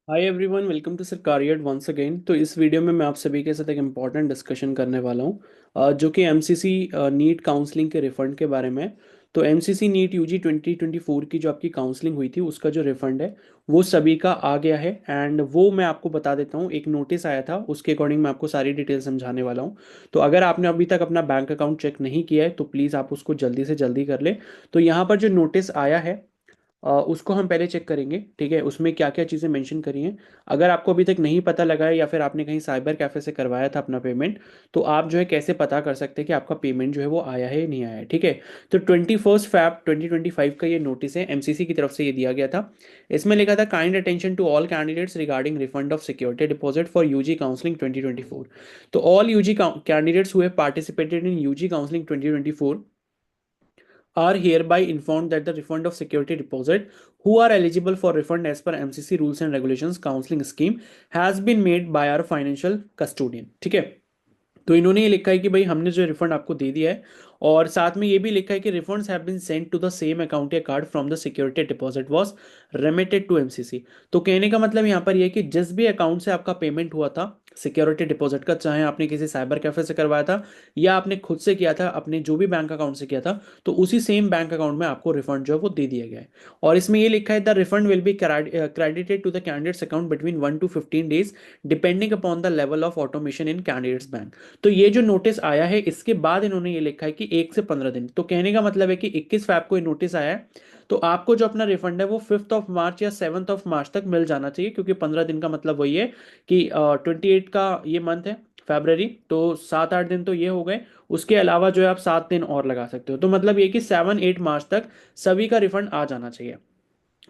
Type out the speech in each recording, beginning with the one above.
Hi everyone, welcome to Sarkariyat once again. तो इस video में मैं आप सभी के साथ एक इम्पॉर्टेंट डिस्कशन करने वाला हूँ, जो कि एमसीसी नीट काउंसलिंग के रिफंड के बारे में है। तो एमसीसी नीट यूजी 2024 की जो आपकी काउंसलिंग हुई थी उसका जो रिफंड है वो सभी का आ गया है। एंड वो मैं आपको बता देता हूँ, एक नोटिस आया था उसके अकॉर्डिंग मैं आपको सारी डिटेल समझाने वाला हूँ। तो अगर आपने अभी तक अपना बैंक अकाउंट चेक नहीं किया है तो प्लीज़ आप उसको जल्दी से जल्दी कर ले। तो यहाँ पर जो नोटिस आया है उसको हम पहले चेक करेंगे, ठीक है। उसमें क्या क्या चीज़ें मेंशन करी हैं। अगर आपको अभी तक नहीं पता लगा है या फिर आपने कहीं साइबर कैफ़े से करवाया था अपना पेमेंट, तो आप जो है कैसे पता कर सकते हैं कि आपका पेमेंट जो है वो आया है या नहीं आया है, ठीक है। तो 21 फैब 2025 का ये नोटिस है, एमसीसी की तरफ से ये दिया गया था। इसमें लिखा था kind attention to all candidates regarding refund of security deposit for UG counselling 2024। तो all UG candidates who have participated in UG counselling 2024 are hereby informed that the refund of security deposit who are eligible for refund as per MCC rules and regulations counseling scheme has been made by our financial custodian, ठीक है। तो इन्होंने ये लिखा है कि भाई हमने जो रिफंड आपको दे दिया है, और साथ में ये भी लिखा है कि refunds have been sent to the same account या card from the security deposit was remitted to MCC. तो कहने का मतलब यहाँ पर ये है कि जिस भी अकाउंट से आपका पेमेंट हुआ था सिक्योरिटी डिपॉजिट का, चाहे आपने किसी साइबर कैफे से करवाया था या आपने खुद से किया था अपने जो भी बैंक अकाउंट से किया था, तो उसी सेम बैंक अकाउंट में आपको रिफंड जो है वो दे दिया गया है। और इसमें ये लिखा है the refund will be credited to the candidates account between 1 to 15 days depending upon the level of automation in candidates bank. तो ये जो नोटिस आया है इसके बाद इन्होंने ये लिखा है कि 1 से 15 दिन, तो कहने का मतलब है कि 21 फैब को ये नोटिस आया है। तो आपको जो अपना रिफंड है वो 5 मार्च या 7 मार्च तक मिल जाना चाहिए, क्योंकि 15 दिन का मतलब वही है कि 28 का ये मंथ है फेबररी, तो 7-8 दिन तो ये हो गए। उसके अलावा जो है आप 7 दिन और लगा सकते हो, तो मतलब ये कि 7-8 मार्च तक सभी का रिफंड आ जाना चाहिए,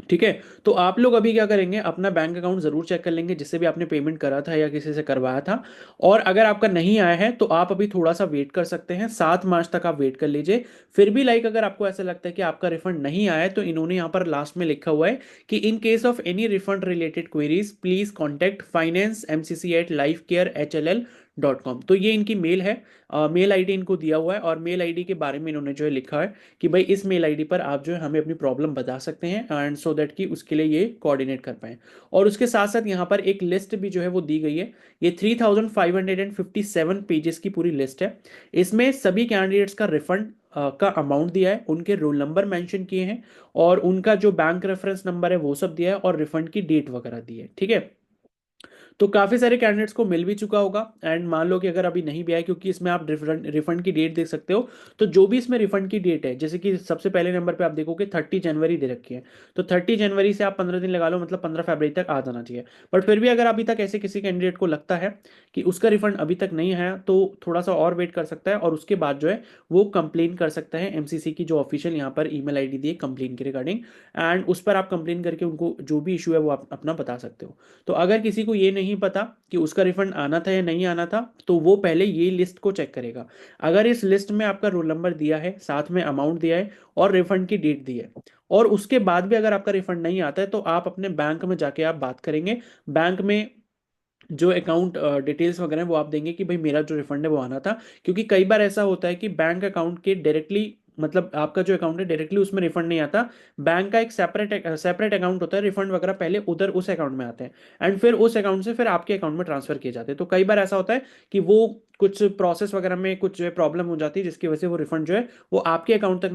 ठीक है। तो आप लोग अभी क्या करेंगे, अपना बैंक अकाउंट जरूर चेक कर लेंगे जिससे भी आपने पेमेंट करा था या किसी से करवाया था। और अगर आपका नहीं आया है तो आप अभी थोड़ा सा वेट कर सकते हैं, 7 मार्च तक आप वेट कर लीजिए। फिर भी लाइक अगर आपको ऐसा लगता है कि आपका रिफंड नहीं आया है, तो इन्होंने यहाँ पर लास्ट में लिखा हुआ है कि in case of any refund related queries please contact finance MCC at life care HLL.com। तो ये इनकी मेल है, मेल आईडी इनको दिया हुआ है, और मेल आईडी के बारे में इन्होंने जो है लिखा है कि भाई इस मेल आईडी पर आप जो है हमें अपनी प्रॉब्लम बता सकते हैं, एंड सो दैट कि उसके लिए ये कोऑर्डिनेट कर पाएं। और उसके साथ साथ यहाँ पर एक लिस्ट भी जो है वो दी गई है। ये 3557 पेजेस की पूरी लिस्ट है। इसमें सभी कैंडिडेट्स का रिफंड का अमाउंट दिया है, उनके रोल नंबर मेंशन किए हैं, और उनका जो बैंक रेफरेंस नंबर है वो सब दिया है, और रिफंड की डेट वगैरह दी है, ठीक है। तो काफी सारे कैंडिडेट्स को मिल भी चुका होगा। एंड मान लो कि अगर अभी नहीं भी आया, क्योंकि इसमें आप रिफंड की डेट देख सकते हो। तो जो भी इसमें रिफंड की डेट है, जैसे कि सबसे पहले नंबर पे आप देखोगे 30 जनवरी दे रखी है। तो 30 जनवरी से आप 15 दिन लगा लो, मतलब 15 फरवरी तक आ जाना चाहिए। बट फिर भी अगर अभी तक ऐसे किसी कैंडिडेट को लगता है कि उसका रिफंड अभी तक नहीं आया, तो थोड़ा सा और वेट कर सकता है, और उसके बाद जो है वो कंप्लेन कर सकता है एमसीसी की जो ऑफिशियल यहाँ पर ईमेल आईडी दी है कंप्लेन के रिगार्डिंग। एंड उस पर आप कंप्लेन करके उनको जो भी इशू है वो आप अपना बता सकते हो। तो अगर किसी को ये नहीं पता कि उसका रिफंड आना था या नहीं आना था, तो वो पहले ये लिस्ट को चेक करेगा। अगर इस लिस्ट में आपका रोल नंबर दिया है, साथ में अमाउंट दिया है, और रिफंड की डेट दी है, और उसके बाद भी अगर आपका रिफंड नहीं आता है, तो आप अपने बैंक में जाके आप बात करेंगे। बैंक में जो अकाउंट डिटेल्स वगैरह हैं वो आप देंगे कि भाई मेरा जो रिफंड है वो आना था। क्योंकि कई बार ऐसा होता है कि बैंक अकाउंट के डायरेक्टली, मतलब आपका जो अकाउंट है डायरेक्टली उसमें रिफंड नहीं आता। बैंक का एक सेपरेट अकाउंट होता है, रिफंड वगैरह पहले उधर उस अकाउंट में आते हैं, एंड फिर उस अकाउंट से फिर आपके अकाउंट में ट्रांसफर किए जाते हैं। तो कई बार ऐसा होता है कि वो कुछ प्रोसेस वगैरह में कुछ जो है प्रॉब्लम हो जाती है, जिसकी वजह से वो रिफंड जो है वो आपके अकाउंट तक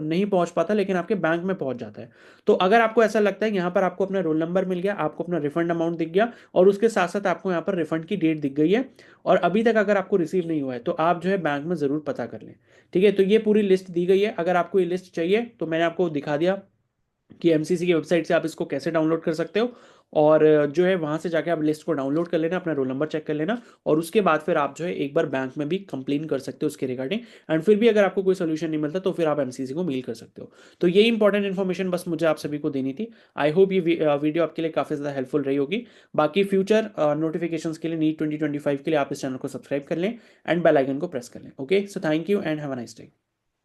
नहीं पहुंच पाता, लेकिन आपके बैंक में पहुंच जाता है। तो अगर आपको ऐसा लगता है यहाँ पर आपको अपना रोल नंबर मिल गया, आपको अपना रिफंड अमाउंट दिख गया, और उसके साथ साथ आपको यहाँ पर रिफंड की डेट दिख गई है, और अभी तक अगर आपको रिसीव नहीं हुआ है, तो आप जो है बैंक में ज़रूर पता कर लें, ठीक है। तो ये पूरी लिस्ट दी गई है। अगर आपको ये लिस्ट चाहिए तो मैंने आपको दिखा दिया कि एमसीसी की वेबसाइट से आप इसको कैसे डाउनलोड कर सकते हो। और जो है वहां से जाके आप लिस्ट को डाउनलोड कर लेना, अपना रोल नंबर चेक कर लेना, और उसके बाद फिर आप जो है एक बार बैंक में भी कंप्लेन कर सकते हो उसके रिगार्डिंग। एंड फिर भी अगर आपको कोई सोल्यूशन नहीं मिलता तो फिर आप एमसीसी को मेल कर सकते हो। तो ये इंपॉर्टेंट इन्फॉर्मेशन बस मुझे आप सभी को देनी थी। आई होप ये वीडियो आपके लिए काफ़ी ज़्यादा हेल्पफुल रही होगी। बाकी फ्यूचर नोटिफिकेशंस के लिए नीट 2025 के लिए आप इस चैनल को सब्सक्राइब कर लें, एंड बेल आइकन को प्रेस कर लें। Okay, so thank you and have a nice day.